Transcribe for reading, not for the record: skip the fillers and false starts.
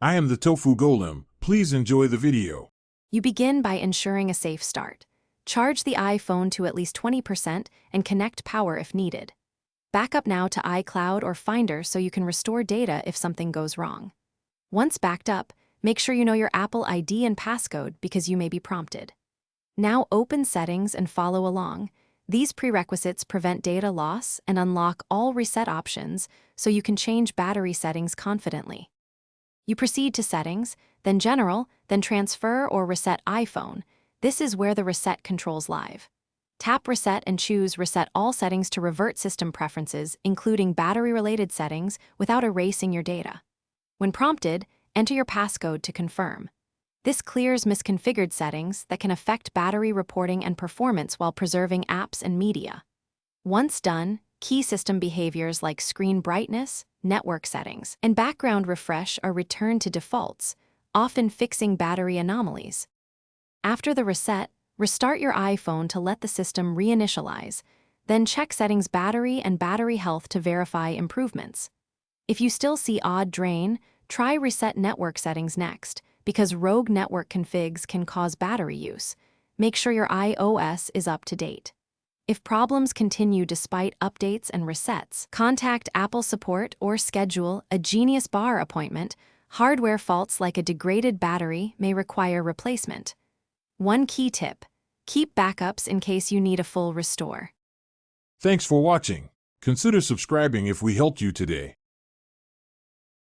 I am the Tofu Golem. Please enjoy the video. You begin by ensuring a safe start. Charge the iPhone to at least 20% and connect power if needed. Back up now to iCloud or Finder so you can restore data if something goes wrong. Once backed up, make sure you know your Apple ID and passcode because you may be prompted. Now open Settings and follow along. These prerequisites prevent data loss and unlock all reset options so you can change battery settings confidently. You proceed to Settings, then General, then Transfer or Reset iPhone. This is where the reset controls live. Tap Reset and choose Reset all settings to revert system preferences, including battery-related settings, without erasing your data. When prompted, enter your passcode to confirm. This clears misconfigured settings that can affect battery reporting and performance while preserving apps and media. Once done, key system behaviors like screen brightness, network settings, and background refresh are returned to defaults, often fixing battery anomalies. After the reset, restart your iPhone to let the system reinitialize, then check settings battery and battery health to verify improvements. If you still see odd drain, try Reset Network Settings next, because rogue network configs can cause battery use. Make sure your iOS is up to date. If problems continue despite updates and resets, contact Apple support or schedule a Genius Bar appointment. Hardware faults like a degraded battery may require replacement. One key tip: keep backups in case you need a full restore. Thanks for watching. Consider subscribing if we helped you today.